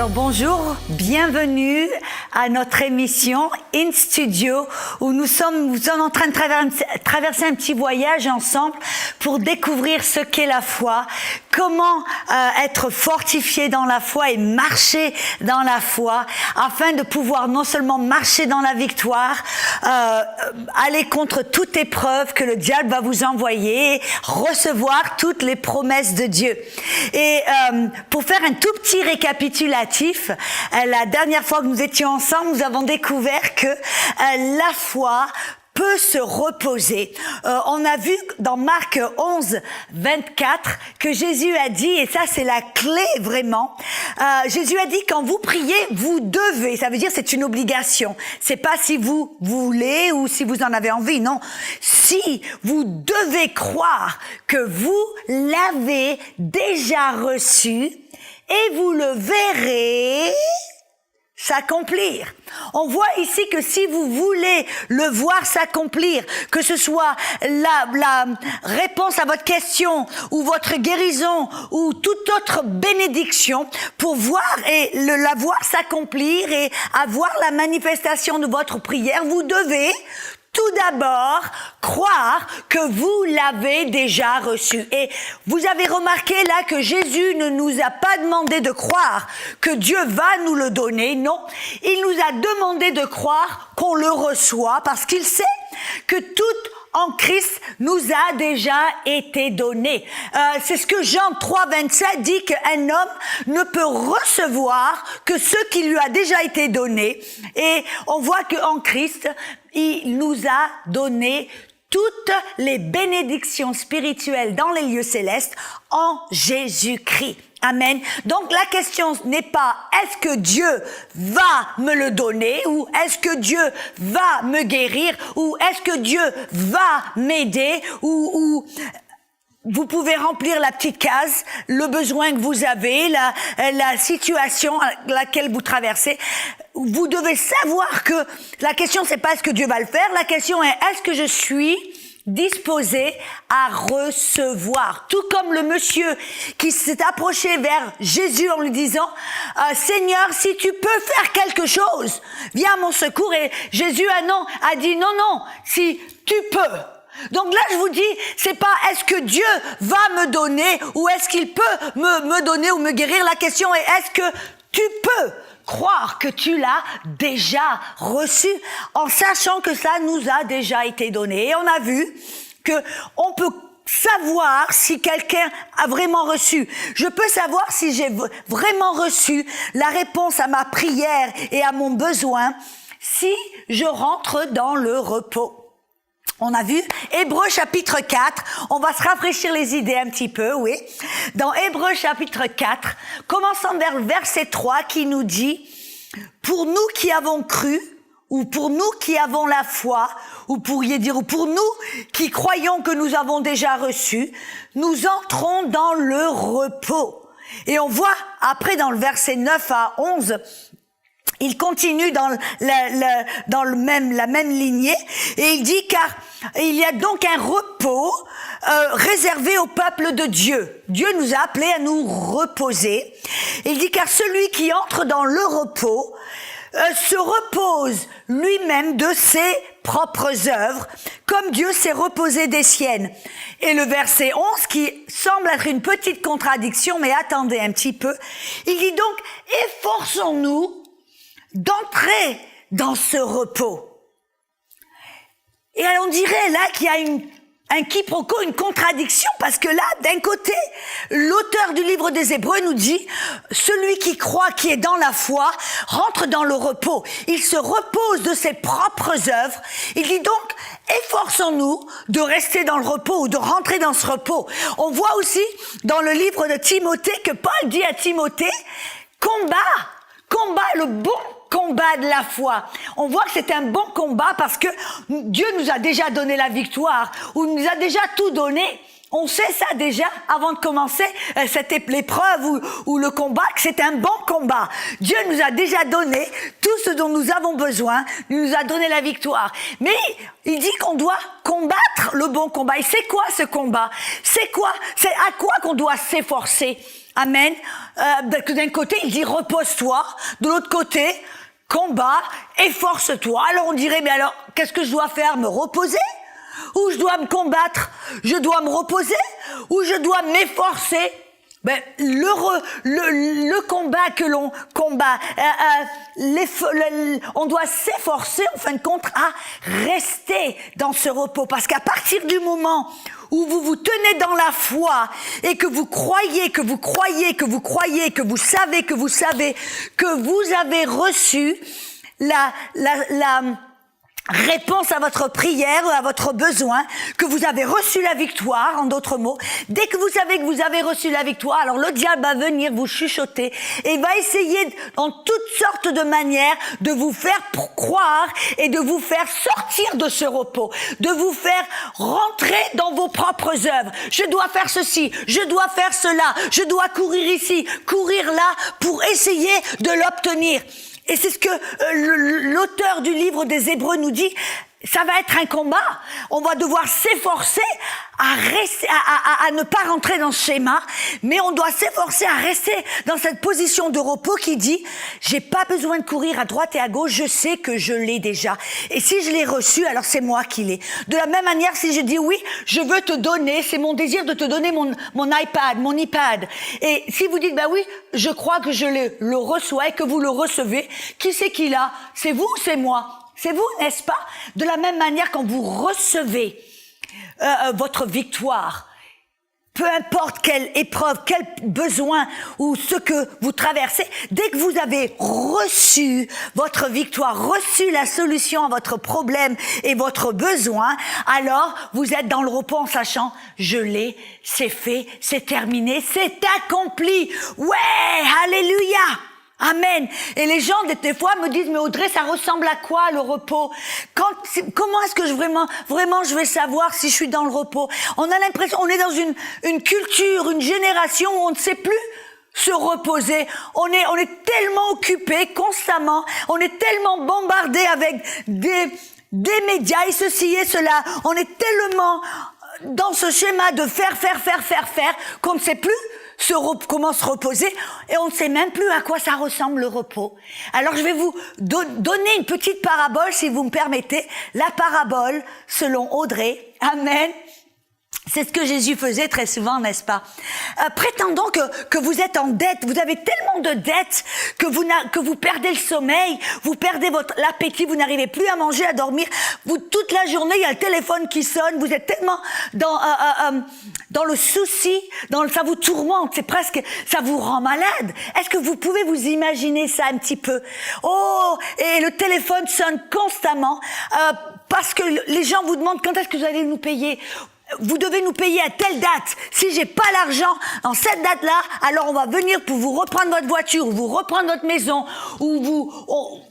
Alors bonjour, bienvenue à notre émission In Studio où nous sommes en train de traverser un petit voyage ensemble pour découvrir ce qu'est la foi, comment être fortifié dans la foi et marcher dans la foi afin de pouvoir non seulement marcher dans la victoire, aller contre toute épreuve que le diable va vous envoyer, recevoir toutes les promesses de Dieu. Et pour faire un tout petit récapitulatif, la dernière fois que nous étions ensemble, nous avons découvert que la foi peut se reposer. On a vu dans Marc 11, 24 que Jésus a dit, et ça c'est la clé vraiment, Jésus a dit quand vous priez, vous devez, ça veut dire c'est une obligation. C'est pas si vous voulez ou si vous en avez envie, non. Si vous devez croire que vous l'avez déjà reçu et vous le verrez s'accomplir. On voit ici que si vous voulez le voir s'accomplir, que ce soit la réponse à votre question ou votre guérison ou toute autre bénédiction, pour voir et la voir s'accomplir et avoir la manifestation de votre prière, vous devez tout d'abord croire que vous l'avez déjà reçu. Et vous avez remarqué là que Jésus ne nous a pas demandé de croire que Dieu va nous le donner. Non, il nous a demandé de croire qu'on le reçoit parce qu'il sait que tout en Christ nous a déjà été donné. C'est ce que Jean 3, 27 dit qu'un homme ne peut recevoir que ce qui lui a déjà été donné. Et on voit qu'en Christ, il nous a donné toutes les bénédictions spirituelles dans les lieux célestes en Jésus-Christ. Amen. Donc la question n'est pas est-ce que Dieu va me le donner ou est-ce que Dieu va me guérir ou est-ce que Dieu va m'aider ou vous pouvez remplir la petite case, le besoin que vous avez, la situation à laquelle vous traversez. Vous devez savoir que la question c'est pas est-ce que Dieu va le faire, la question est est-ce que je suis disposé à recevoir. Tout comme le monsieur qui s'est approché vers Jésus en lui disant Seigneur, si tu peux faire quelque chose, viens à mon secours. Et Jésus a dit non, si tu peux. Donc là, je vous dis, c'est pas est-ce que Dieu va me donner ou est-ce qu'il peut me donner ou me guérir. La question est est-ce que tu peux croire que tu l'as déjà reçu en sachant que ça nous a déjà été donné. Et on a vu que on peut savoir si quelqu'un a vraiment reçu. Je peux savoir si j'ai vraiment reçu la réponse à ma prière et à mon besoin si je rentre dans le repos. On a vu Hébreux chapitre 4, on va se rafraîchir les idées un petit peu, oui. Dans Hébreux chapitre 4, commençons vers le verset 3 qui nous dit « Pour nous qui avons cru, ou pour nous qui avons la foi, ou pourriez dire, ou pour nous qui croyons que nous avons déjà reçu, nous entrons dans le repos. » Et on voit après dans le verset 9 à 11, il continue dans la même lignée et il dit car il y a donc un repos réservé au peuple de Dieu. Dieu nous a appelés à nous reposer. Il dit car celui qui entre dans le repos se repose lui-même de ses propres œuvres, comme Dieu s'est reposé des siennes. Et le verset 11, qui semble être une petite contradiction, mais attendez un petit peu, il dit donc efforçons-nous d'entrer dans ce repos. Et on dirait là qu'il y a un quiproquo, une contradiction, parce que là, d'un côté, l'auteur du livre des Hébreux nous dit, celui qui croit, qui est dans la foi, rentre dans le repos. Il se repose de ses propres œuvres. Il dit donc, efforçons-nous de rester dans le repos ou de rentrer dans ce repos. On voit aussi dans le livre de Timothée que Paul dit à Timothée, combat le bon combat de la foi. On voit que c'est un bon combat parce que Dieu nous a déjà donné la victoire ou nous a déjà tout donné. On sait ça déjà avant de commencer cette épreuve ou le combat, que c'est un bon combat. Dieu nous a déjà donné tout ce dont nous avons besoin. Il nous a donné la victoire. Mais il dit qu'on doit combattre le bon combat. Et c'est quoi ce combat? C'est à quoi qu'on doit s'efforcer? Amen. D'un côté, il dit repose-toi. De l'autre côté, combat, efforce-toi. Alors on dirait, mais alors, qu'est-ce que je dois faire? Me reposer? Ou je dois me combattre? Je dois me reposer? Ou je dois m'efforcer? Ben, le combat que l'on combat, on doit s'efforcer, en fin de compte, à rester dans ce repos. Parce qu'à partir du moment où vous vous tenez dans la foi et que vous croyez, que vous croyez, que vous croyez, que vous savez, que vous savez, que vous avez reçu la réponse à votre prière, à votre besoin, que vous avez reçu la victoire, en d'autres mots. Dès que vous savez que vous avez reçu la victoire, alors le diable va venir vous chuchoter et va essayer en toutes sortes de manières de vous faire croire et de vous faire sortir de ce repos, de vous faire rentrer dans vos propres œuvres. Je dois faire ceci, je dois faire cela, je dois courir ici, courir là pour essayer de l'obtenir. Et c'est ce que l'auteur du livre des Hébreux nous dit. Ça va être un combat. On va devoir s'efforcer à ne pas rentrer dans ce schéma, mais on doit s'efforcer à rester dans cette position de repos qui dit, j'ai pas besoin de courir à droite et à gauche, je sais que je l'ai déjà. Et si je l'ai reçu, alors c'est moi qui l'ai. De la même manière, si je dis oui, je veux te donner, c'est mon désir de te donner mon iPad, mon iPad. Et si vous dites, bah oui, je crois que je le reçois et que vous le recevez, qui c'est qui l'a? C'est vous ou c'est moi? C'est vous, n'est-ce pas? De la même manière, quand vous recevez votre victoire, peu importe quelle épreuve, quel besoin ou ce que vous traversez, dès que vous avez reçu votre victoire, reçu la solution à votre problème et votre besoin, alors vous êtes dans le repos en sachant, je l'ai, c'est fait, c'est terminé, c'est accompli. Ouais, alléluia! Amen. Et les gens, des fois, me disent, mais Audrey, ça ressemble à quoi, le repos? Comment est-ce que vraiment, je vais savoir si je suis dans le repos? On a l'impression, on est dans une culture, une génération où on ne sait plus se reposer. On est tellement occupé constamment. On est tellement bombardé avec des médias et ceci et cela. On est tellement dans ce schéma de faire, qu'on ne sait plus comment se reposer, et on ne sait même plus à quoi ça ressemble le repos. Alors je vais vous donner une petite parabole, si vous me permettez, la parabole selon Audrey. Amen. C'est ce que Jésus faisait très souvent, n'est-ce pas? Prétendons que vous êtes en dette, vous avez tellement de dettes que vous perdez le sommeil, vous perdez l'appétit, vous n'arrivez plus à manger, à dormir. Toute la journée, il y a le téléphone qui sonne, vous êtes tellement dans le souci, ça vous tourmente, ça vous rend malade. Est-ce que vous pouvez vous imaginer ça un petit peu? Oh, et le téléphone sonne constamment parce que les gens vous demandent quand est-ce que vous allez nous payer. Vous devez nous payer à telle date. Si j'ai pas l'argent en cette date-là, alors on va venir pour vous reprendre votre voiture, ou vous reprendre votre maison,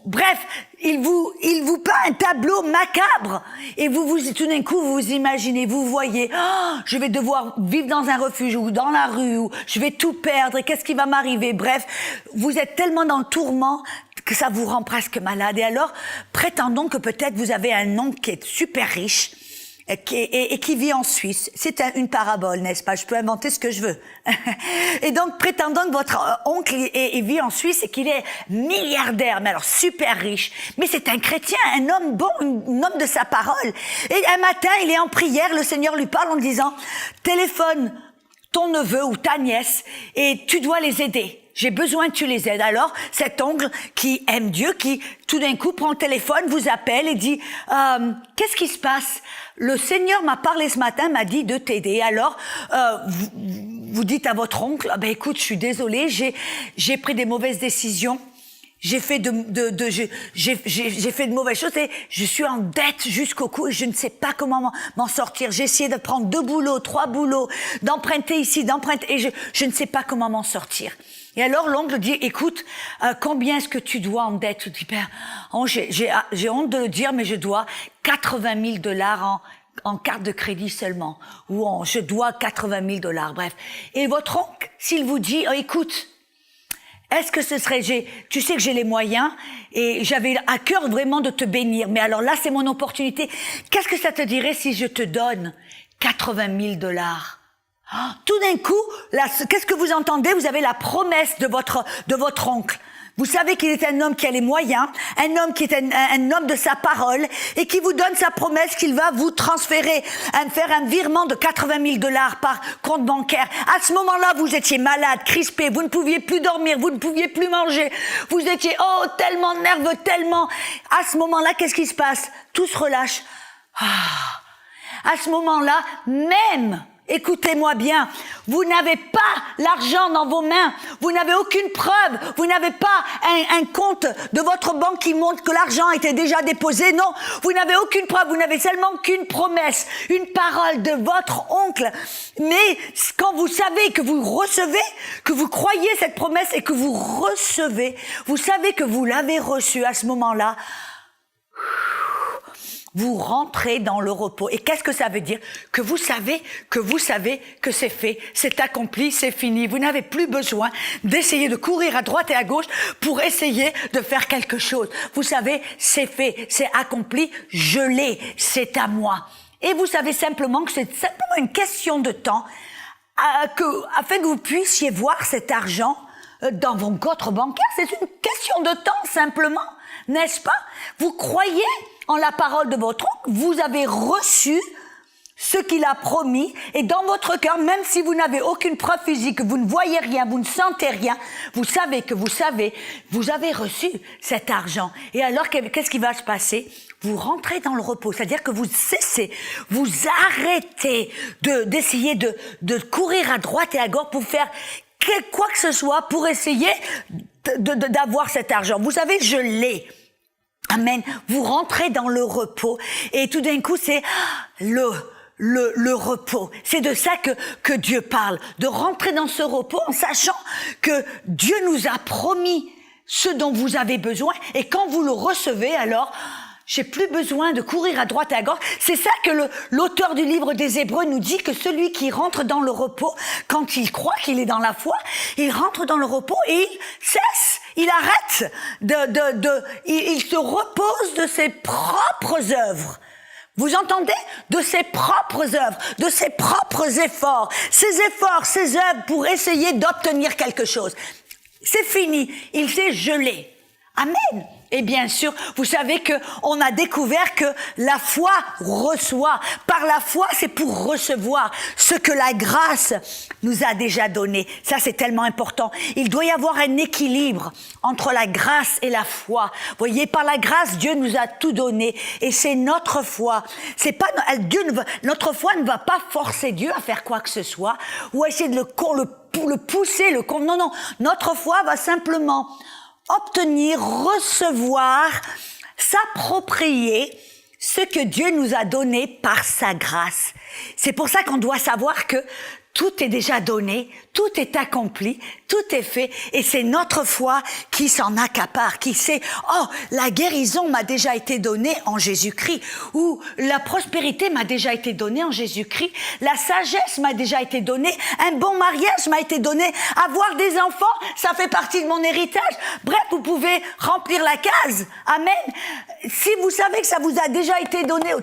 bref, il vous peint un tableau macabre. Et tout d'un coup, vous vous imaginez, vous voyez, je vais devoir vivre dans un refuge, ou dans la rue, ou je vais tout perdre, et qu'est-ce qui va m'arriver? Bref, vous êtes tellement dans le tourment que ça vous rend presque malade. Et alors, prétendons que peut-être vous avez un oncle qui est super riche, et qui vit en Suisse. C'est une parabole, n'est-ce pas? Je peux inventer ce que je veux. Et donc, prétendons que votre oncle vit en Suisse et qu'il est milliardaire, mais alors super riche. Mais c'est un chrétien, un homme bon, un homme de sa parole. Et un matin, il est en prière, le Seigneur lui parle en disant, téléphone ton neveu ou ta nièce et tu dois les aider. J'ai besoin que tu les aides. Alors, cet oncle qui aime Dieu, qui tout d'un coup prend le téléphone, vous appelle et dit qu'est-ce qui se passe? Le Seigneur m'a parlé ce matin, m'a dit de t'aider. Alors, vous dites à votre oncle, écoute, je suis désolée, j'ai pris des mauvaises décisions. J'ai fait j'ai fait de mauvaises choses et je suis en dette jusqu'au cou et je ne sais pas comment m'en sortir. J'ai essayé de prendre 2 boulots, 3 boulots, d'emprunter ici, et je ne sais pas comment m'en sortir. Et alors l'oncle dit, écoute, combien est-ce que tu dois en dette? Tu dis, j'ai honte de le dire, mais je dois 80 000 $ en carte de crédit seulement. Ou je dois 80 000 $. Bref. Et votre oncle, s'il vous dit, écoute, est-ce que ce serait, tu sais que j'ai les moyens et j'avais à cœur vraiment de te bénir, mais alors là c'est mon opportunité. Qu'est-ce que ça te dirait si je te donne 80 000 $? Tout d'un coup, qu'est-ce que vous entendez? Vous avez la promesse de votre oncle. Vous savez qu'il est un homme qui a les moyens, un homme qui est un homme de sa parole et qui vous donne sa promesse qu'il va vous transférer, faire un virement de 80 000 $ par compte bancaire. À ce moment-là, vous étiez malade, crispé, vous ne pouviez plus dormir, vous ne pouviez plus manger, vous étiez tellement nerveux, tellement. À ce moment-là, qu'est-ce qui se passe? Tout se relâche. À ce moment-là, même, écoutez-moi bien, vous n'avez pas l'argent dans vos mains, vous n'avez aucune preuve, vous n'avez pas un compte de votre banque qui montre que l'argent était déjà déposé, non, vous n'avez aucune preuve, vous n'avez seulement qu'une promesse, une parole de votre oncle. Mais quand vous savez que vous recevez, que vous croyez cette promesse et que vous recevez, vous savez que vous l'avez reçue à ce moment-là, vous rentrez dans le repos. Et qu'est-ce que ça veut dire? Que vous savez que c'est fait, c'est accompli, c'est fini. Vous n'avez plus besoin d'essayer de courir à droite et à gauche pour essayer de faire quelque chose. Vous savez, c'est fait, c'est accompli, je l'ai, c'est à moi. Et vous savez simplement que c'est simplement une question de temps afin que vous puissiez voir cet argent dans vos comptes bancaires. C'est une question de temps simplement, n'est-ce pas? Vous croyez en la parole de votre oncle, vous avez reçu ce qu'il a promis, et dans votre cœur, même si vous n'avez aucune preuve physique, vous ne voyez rien, vous ne sentez rien, vous savez, vous avez reçu cet argent. Et alors, qu'est-ce qui va se passer? Vous rentrez dans le repos, c'est-à-dire que vous cessez, vous arrêtez d'essayer de courir à droite et à gauche pour faire quoi que ce soit pour essayer d'avoir cet argent. Vous savez, je l'ai. Amen. Vous rentrez dans le repos et tout d'un coup, c'est le repos. C'est de ça que Dieu parle. De rentrer dans ce repos en sachant que Dieu nous a promis ce dont vous avez besoin et quand vous le recevez, alors, j'ai plus besoin de courir à droite et à gauche. C'est ça que l'auteur du livre des Hébreux nous dit, que celui qui rentre dans le repos, quand il croit qu'il est dans la foi, il rentre dans le repos et il cesse, il arrête il se repose de ses propres œuvres. Vous entendez? De ses propres œuvres, de ses propres efforts, ses œuvres pour essayer d'obtenir quelque chose. C'est fini, il s'est gelé. Amen. Et bien sûr, vous savez que on a découvert que la foi reçoit. Par la foi, c'est pour recevoir ce que la grâce nous a déjà donné. Ça, c'est tellement important. Il doit y avoir un équilibre entre la grâce et la foi. Vous voyez, par la grâce, Dieu nous a tout donné. Et c'est notre foi. C'est pas, notre foi ne va pas forcer Dieu à faire quoi que ce soit ou à essayer de le pousser, non. Notre foi va simplement obtenir, recevoir, s'approprier ce que Dieu nous a donné par sa grâce. C'est pour ça qu'on doit savoir que tout est déjà donné, tout est accompli, tout est fait, et c'est notre foi qui s'en accapare, qui sait, la guérison m'a déjà été donnée en Jésus-Christ, ou la prospérité m'a déjà été donnée en Jésus-Christ, la sagesse m'a déjà été donnée, un bon mariage m'a été donné, avoir des enfants, ça fait partie de mon héritage. Bref, vous pouvez remplir la case. Amen. Si vous savez que ça vous a déjà été donné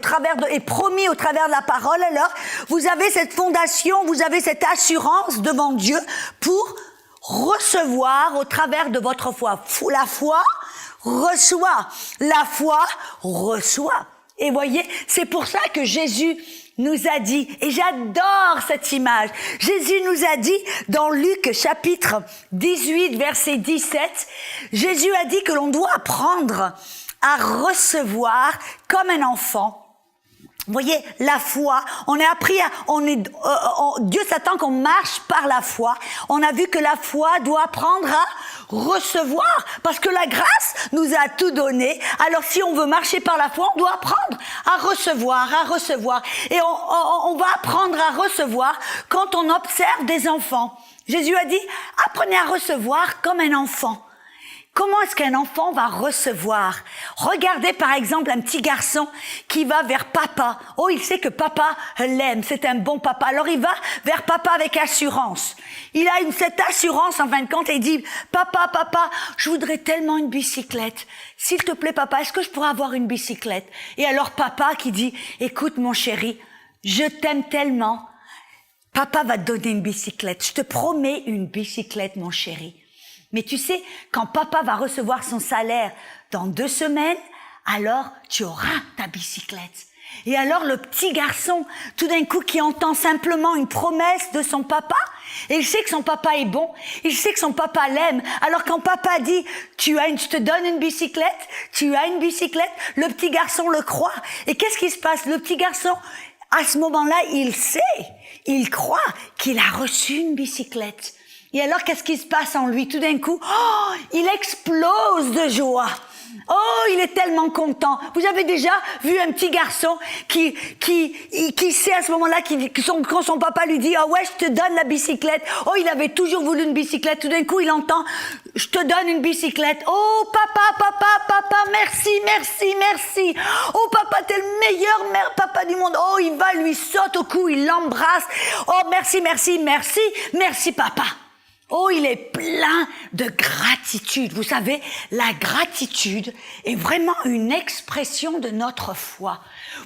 et promis au travers de la parole, alors vous avez cette fondation, vous avez cette assurance devant Dieu pour recevoir au travers de votre foi. La foi reçoit. La foi reçoit. Et voyez, c'est pour ça que Jésus nous a dit, et j'adore cette image, Jésus nous a dit dans Luc chapitre 18 verset 17, Jésus a dit que l'on doit apprendre à recevoir comme un enfant. Vous voyez, la foi, on a appris Dieu s'attend qu'on marche par la foi. On a vu que la foi doit apprendre à recevoir, parce que la grâce nous a tout donné. Alors si on veut marcher par la foi, on doit apprendre à recevoir. Et on va apprendre à recevoir quand on observe des enfants. Jésus a dit, apprenez à recevoir comme un enfant. Comment est-ce qu'un enfant va recevoir? Regardez par exemple un petit garçon qui va vers papa. Il sait que papa l'aime, c'est un bon papa. Alors il va vers papa avec assurance. Il a cette assurance en fin de compte et il dit, papa, je voudrais tellement une bicyclette. S'il te plaît papa, est-ce que je pourrais avoir une bicyclette? Et alors papa qui dit, écoute mon chéri, je t'aime tellement. papa va te donner une bicyclette. Je te promets une bicyclette, mon chéri. Mais tu sais, quand papa va recevoir son salaire dans 2 semaines, alors tu auras ta bicyclette. Et alors le petit garçon, tout d'un coup, qui entend simplement une promesse de son papa, et il sait que son papa est bon, il sait que son papa l'aime. Alors quand papa dit, je te donne une bicyclette, tu as une bicyclette, le petit garçon le croit. Et qu'est-ce qui se passe? Le petit garçon, à ce moment-là, il sait, il croit qu'il a reçu une bicyclette. Et alors, qu'est-ce qui se passe en lui? Tout d'un coup, il explose de joie. Oh, il est tellement content. Vous avez déjà vu un petit garçon qui sait à ce moment-là, quand son papa lui dit, ouais, je te donne la bicyclette. Oh, il avait toujours voulu une bicyclette. Tout d'un coup, il entend, je te donne une bicyclette. Oh, papa, merci, merci, merci. Oh, papa, t'es le meilleur papa du monde. Oh, il va, lui saute au cou, il l'embrasse. Oh, merci, merci, merci, merci, papa. Oh, il est plein de gratitude. Vous savez, la gratitude est vraiment une expression de notre foi.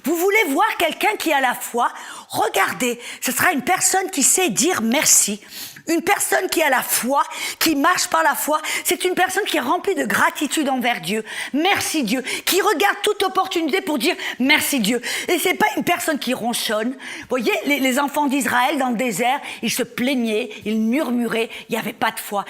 Vous voulez voir quelqu'un qui a la foi? Regardez, ce sera une personne qui sait dire merci. Une personne qui a la foi, qui marche par la foi, c'est une personne qui est remplie de gratitude envers Dieu. Merci Dieu. Qui regarde toute opportunité pour dire merci Dieu. Et c'est pas une personne qui ronchonne. Vous voyez, les enfants d'Israël dans le désert, ils se plaignaient, ils murmuraient, il n'y avait pas de foi.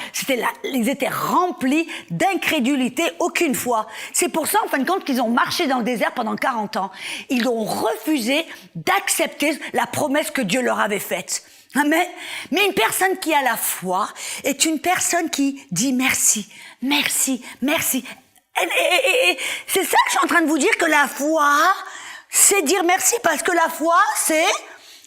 Ils étaient remplis d'incrédulité, aucune foi. C'est pour ça, en fin de compte, qu'ils ont marché dans le désert pendant 40 ans. Ils ont refusé d'accepter la promesse que Dieu leur avait faite. Amen. Mais une personne qui a la foi est une personne qui dit merci, merci, merci. Et c'est ça que je suis en train de vous dire, que la foi, c'est dire merci, parce que la foi, c'est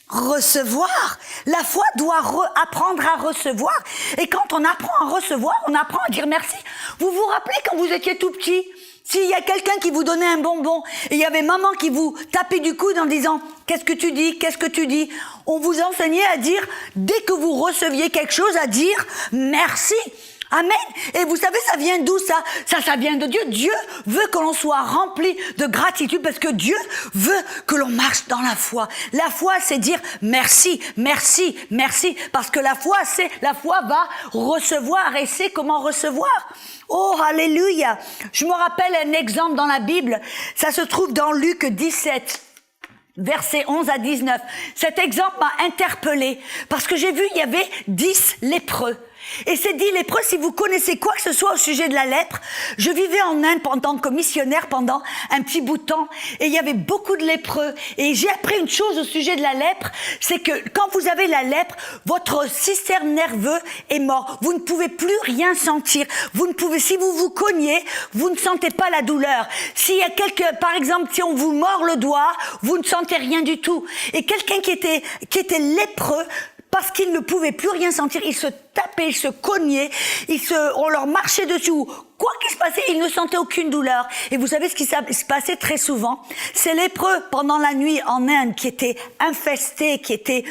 recevoir. La foi doit apprendre à recevoir. Et quand on apprend à recevoir, on apprend à dire merci. Vous vous rappelez quand vous étiez tout petit? S'il y a quelqu'un qui vous donnait un bonbon et il y avait maman qui vous tapait du coude en disant « Qu'est-ce que tu dis? Qu'est-ce que tu dis ?» On vous enseignait à dire, dès que vous receviez quelque chose, à dire « Merci ». Amen. Et vous savez, ça vient d'où ça? Ça vient de Dieu. Dieu veut que l'on soit rempli de gratitude parce que Dieu veut que l'on marche dans la foi. La foi, c'est dire merci, merci, merci. Parce que la foi va recevoir et c'est comment recevoir. Oh, alléluia. Je me rappelle un exemple dans la Bible. Ça se trouve dans Luc 17. Versets 11 à 19. Cet exemple m'a interpellée parce que j'ai vu, il y avait 10 lépreux. Et ces 10 lépreux, si vous connaissez quoi que ce soit au sujet de la lèpre, je vivais en Inde en tant que missionnaire pendant un petit bout de temps et il y avait beaucoup de lépreux. Et j'ai appris une chose au sujet de la lèpre, c'est que quand vous avez la lèpre, votre système nerveux est mort. Vous ne pouvez plus rien sentir. Si vous vous cognez, vous ne sentez pas la douleur. S'il y a par exemple, si on vous mord le doigt, vous ne sentez rien du tout. Et quelqu'un qui était lépreux, parce qu'ils ne pouvaient plus rien sentir, ils se tapaient, ils se cognaient, on leur marchait dessus. Quoi qu'il se passait, ils ne sentaient aucune douleur. Et vous savez ce qui se passait très souvent? Ces lépreux, pendant la nuit en Inde, qui étaient infestés, qui étaient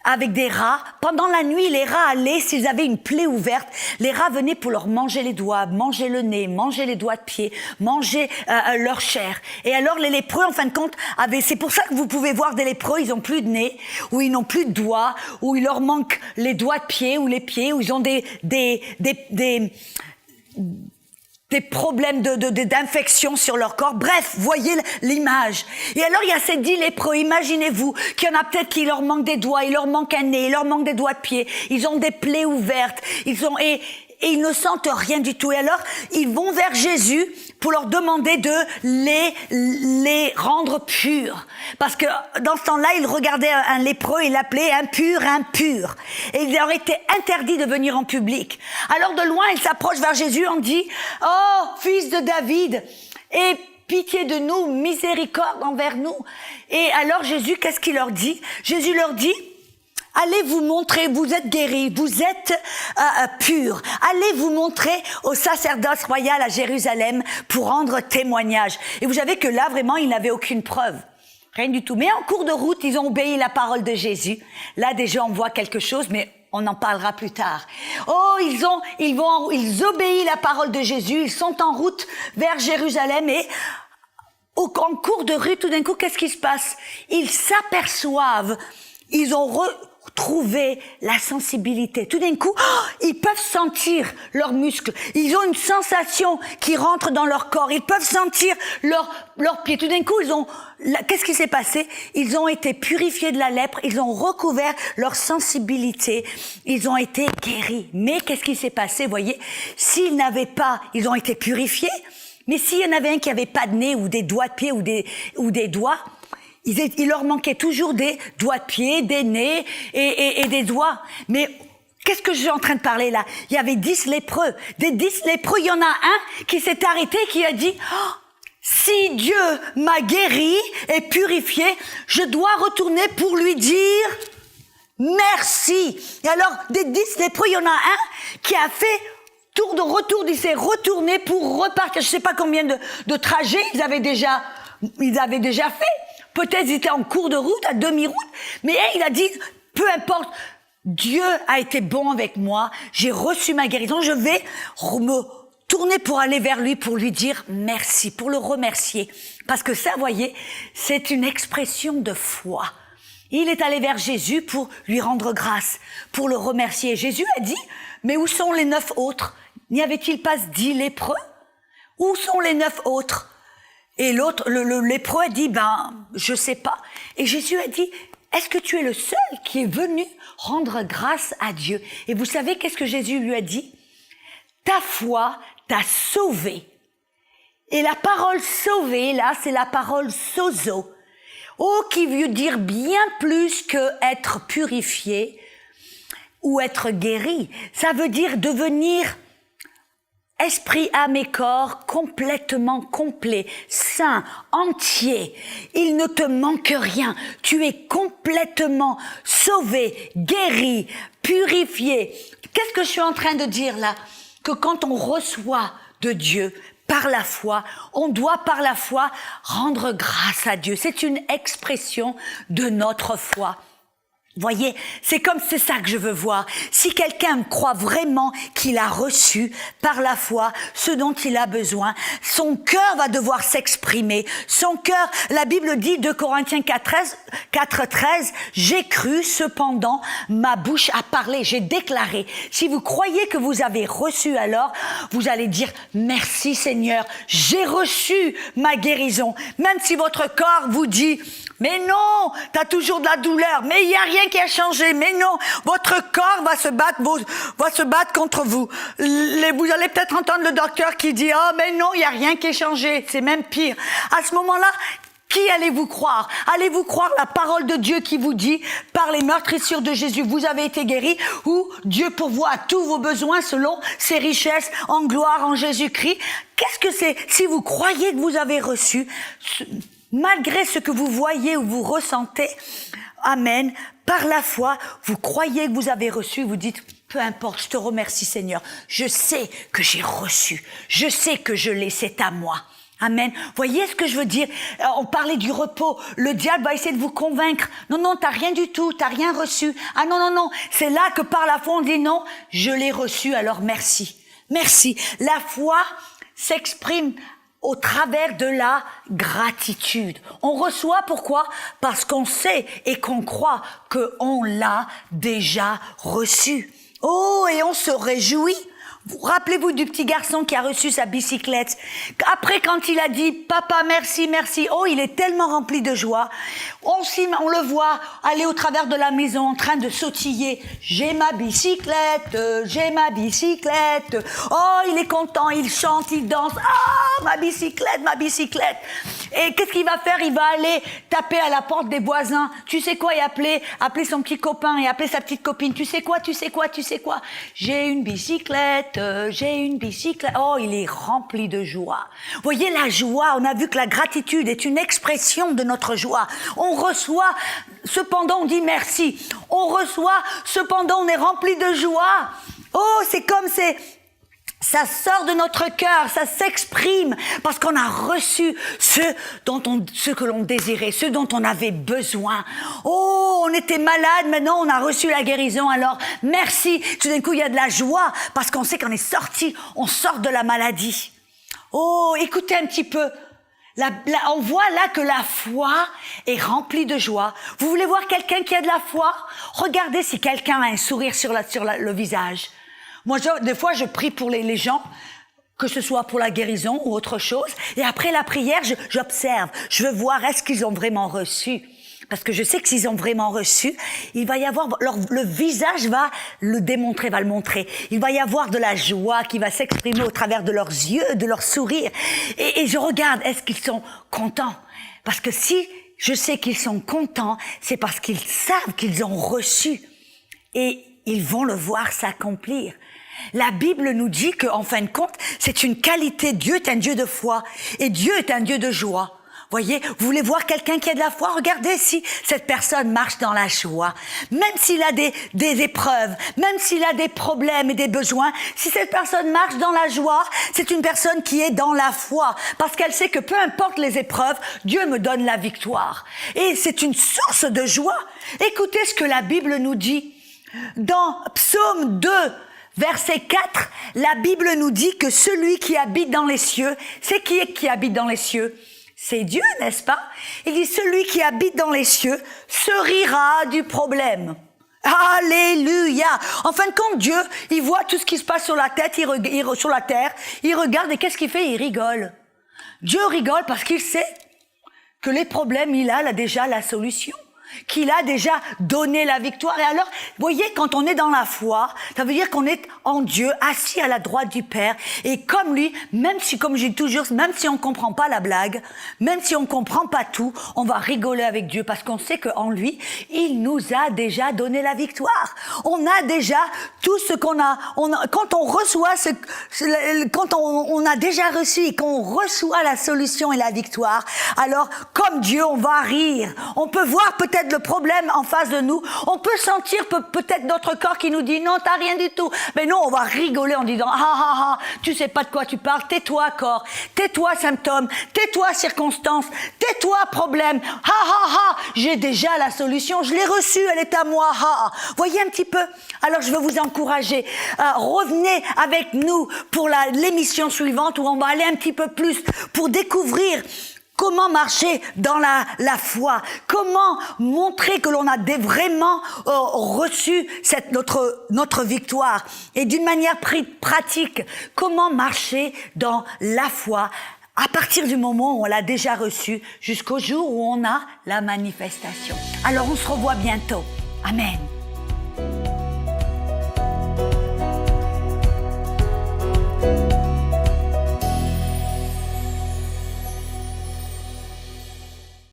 avec des rats, pendant la nuit, les rats allaient, s'ils avaient une plaie ouverte, les rats venaient pour leur manger les doigts, manger le nez, manger les doigts de pied, manger leur chair. Et alors les lépreux, en fin de compte, c'est pour ça que vous pouvez voir des lépreux, ils ont plus de nez, ou ils n'ont plus de doigts, ou il leur manque les doigts de pied, ou les pieds, ou ils ont des problèmes d'infection sur leur corps. Bref, voyez l'image. Et alors, il y a ces 10 lépreux. Imaginez-vous qu'il y en a peut-être qui leur manquent des doigts, il leur manque un nez, il leur manque des doigts de pied. Ils ont des plaies ouvertes. Et ils ne sentent rien du tout. Et alors, ils vont vers Jésus pour leur demander de les rendre purs. Parce que dans ce temps-là, ils regardaient un lépreux, ils l'appelaient impur. Et il leur était interdit de venir en public. Alors de loin, ils s'approchent vers Jésus, on dit « Oh, fils de David, aie pitié de nous, miséricorde envers nous. » Et alors Jésus, qu'est-ce qu'il leur dit? Jésus leur dit: allez vous montrer, vous êtes guéris, vous êtes purs. Allez vous montrer au sacerdoce royal à Jérusalem pour rendre témoignage. Et vous savez que là, vraiment, ils n'avaient aucune preuve. Rien du tout. Mais en cours de route, ils ont obéi la parole de Jésus. Là, déjà, on voit quelque chose, mais on en parlera plus tard. Oh, ils obéissent la parole de Jésus. Ils sont en route vers Jérusalem et en cours de rue, tout d'un coup, qu'est-ce qui se passe? Ils s'aperçoivent ils ont retrouvé la sensibilité. Tout d'un coup, ils peuvent sentir leurs muscles. Ils ont une sensation qui rentre dans leur corps. Ils peuvent sentir leurs pieds. Tout d'un coup, qu'est-ce qui s'est passé? Ils ont été purifiés de la lèpre. Ils ont recouvert leur sensibilité. Ils ont été guéris. Mais qu'est-ce qui s'est passé? Voyez, s'ils n'avaient pas, ils ont été purifiés. Mais s'il y en avait un qui n'avait pas de nez ou des doigts de pied ou des doigts, il leur manquait toujours des doigts de pied, des nez et des doigts. Mais qu'est-ce que je suis en train de parler là? Il y avait 10 lépreux. Des 10 lépreux, il y en a un qui s'est arrêté, qui a dit si Dieu m'a guéri et purifié, je dois retourner pour lui dire merci. Et alors, des 10 lépreux, il y en a un qui a fait tour de retour, il s'est retourné pour repartir. Je ne sais pas combien de trajets ils avaient déjà fait. Peut-être ils étaient en cours de route, à demi-route, mais il a dit, peu importe, Dieu a été bon avec moi, j'ai reçu ma guérison, je vais me tourner pour aller vers lui, pour lui dire merci, pour le remercier. Parce que ça, voyez, c'est une expression de foi. Il est allé vers Jésus pour lui rendre grâce, pour le remercier. Jésus a dit, mais où sont les 9 autres? N'y avait-il pas 10 lépreux? Où sont les 9 autres? Et l'autre, le lépreux a dit, je sais pas. Et Jésus a dit, est-ce que tu es le seul qui est venu rendre grâce à Dieu? Et vous savez qu'est-ce que Jésus lui a dit? Ta foi t'a sauvé. Et la parole sauvé, là, c'est la parole sozo. Oh, qui veut dire bien plus que être purifié ou être guéri. Ça veut dire devenir esprit, âme et corps complètement complet, sain, entier. Il ne te manque rien. Tu es complètement sauvé, guéri, purifié. Qu'est-ce que je suis en train de dire là? Que quand on reçoit de Dieu par la foi, on doit par la foi rendre grâce à Dieu. C'est une expression de notre foi. Voyez, c'est ça que je veux voir. Si quelqu'un croit vraiment qu'il a reçu par la foi ce dont il a besoin, son cœur va devoir s'exprimer. Son cœur, la Bible dit, 2 Corinthiens 4:13, j'ai cru, cependant, ma bouche a parlé, j'ai déclaré. Si vous croyez que vous avez reçu, alors, vous allez dire, merci Seigneur, j'ai reçu ma guérison. Même si votre corps vous dit, mais non, t'as toujours de la douleur, mais il n'y a rien qui a changé, mais non, votre corps va se battre contre vous. Vous allez peut-être entendre le docteur qui dit, mais non, il n'y a rien qui a changé, c'est même pire. À ce moment-là, qui allez-vous croire? Allez-vous croire la parole de Dieu qui vous dit, par les meurtrissures de Jésus, vous avez été guéris, ou Dieu pourvoit à tous vos besoins selon ses richesses en gloire en Jésus-Christ? Qu'est-ce que c'est? Si vous croyez que vous avez reçu, malgré ce que vous voyez ou vous ressentez, amen, par la foi, vous croyez que vous avez reçu, vous dites, peu importe, je te remercie Seigneur, je sais que j'ai reçu, je sais que je l'ai, c'est à moi. Amen. Voyez ce que je veux dire? On parlait du repos. Le diable va essayer de vous convaincre. Non, t'as rien du tout, t'as rien reçu. Ah non. C'est là que par la foi on dit non, je l'ai reçu, alors merci. Merci. La foi s'exprime au travers de la gratitude. On reçoit pourquoi? Parce qu'on sait et qu'on croit qu'on l'a déjà reçu. Oh, et on se réjouit. Rappelez-vous du petit garçon qui a reçu sa bicyclette. Après, quand il a dit « Papa, merci, merci », oh, il est tellement rempli de joie. On le voit aller au travers de la maison en train de sautiller. « J'ai ma bicyclette, j'ai ma bicyclette ». Oh, il est content, il chante, il danse. « Ah, ma bicyclette, ma bicyclette ». Et qu'est-ce qu'il va faire? Il va aller taper à la porte des voisins. Tu sais quoi? Et appeler son petit copain et appeler sa petite copine. Tu sais quoi? J'ai une bicyclette. Oh, il est rempli de joie. Voyez la joie, on a vu que la gratitude est une expression de notre joie. On reçoit, cependant on dit merci. On reçoit, cependant on est rempli de joie. Oh, ça sort de notre cœur, ça s'exprime parce qu'on a reçu ce que l'on désirait, ce dont on avait besoin. Oh, on était malade, maintenant on a reçu la guérison, alors merci. Tout d'un coup, il y a de la joie parce qu'on sait qu'on est sorti, on sort de la maladie. Oh, écoutez un petit peu. On voit là que la foi est remplie de joie. Vous voulez voir quelqu'un qui a de la foi? Regardez si quelqu'un a un sourire sur le visage. Moi, des fois, je prie pour les gens, que ce soit pour la guérison ou autre chose. Et après la prière, j'observe. Je veux voir est-ce qu'ils ont vraiment reçu. Parce que je sais que s'ils ont vraiment reçu, il va y avoir, le visage va le démontrer, va le montrer. Il va y avoir de la joie qui va s'exprimer au travers de leurs yeux, de leurs sourires. Et je regarde, est-ce qu'ils sont contents? Parce que si je sais qu'ils sont contents, c'est parce qu'ils savent qu'ils ont reçu. Et ils vont le voir s'accomplir. La Bible nous dit qu'en fin de compte, c'est une qualité. Dieu est un Dieu de foi. Et Dieu est un Dieu de joie. Voyez, vous voulez voir quelqu'un qui a de la foi? Regardez si cette personne marche dans la joie. Même s'il a des épreuves, même s'il a des problèmes et des besoins, si cette personne marche dans la joie, c'est une personne qui est dans la foi. Parce qu'elle sait que peu importe les épreuves, Dieu me donne la victoire. Et c'est une source de joie. Écoutez ce que la Bible nous dit. Dans Psaume 2, verset 4, la Bible nous dit que celui qui habite dans les cieux, c'est qui habite dans les cieux? C'est Dieu, n'est-ce pas? Il dit, celui qui habite dans les cieux se rira du problème. Alléluia! En fin de compte, Dieu, il voit tout ce qui se passe sur la tête, sur la terre, il regarde et qu'est-ce qu'il fait? Il rigole. Dieu rigole parce qu'il sait que les problèmes, il a déjà la solution. Qu'il a déjà donné la victoire. Et alors, vous voyez, quand on est dans la foi, ça veut dire qu'on est en Dieu, assis à la droite du Père. Et comme lui, même si, comme je dis toujours, même si on comprend pas la blague, même si on comprend pas tout, on va rigoler avec Dieu parce qu'on sait qu'en lui, il nous a déjà donné la victoire. On a déjà tout ce qu'on a. Quand on reçoit quand on a déjà reçu et qu'on reçoit la solution et la victoire, alors, comme Dieu, on va rire. On peut voir peut-être le problème en face de nous. On peut sentir peut-être notre corps qui nous dit non, t'as rien du tout. Mais non, on va rigoler en disant tu sais pas de quoi tu parles. Tais-toi corps, tais-toi symptômes, tais-toi circonstances, tais-toi problème. J'ai déjà la solution, je l'ai reçue, elle est à moi. Voyez un petit peu. Alors je veux vous encourager. Revenez avec nous pour l'émission suivante où on va aller un petit peu plus pour découvrir comment marcher dans la foi? Comment montrer que l'on a vraiment reçu notre victoire? Et d'une manière pratique, comment marcher dans la foi à partir du moment où on l'a déjà reçu jusqu'au jour où on a la manifestation? Alors on se revoit bientôt. Amen.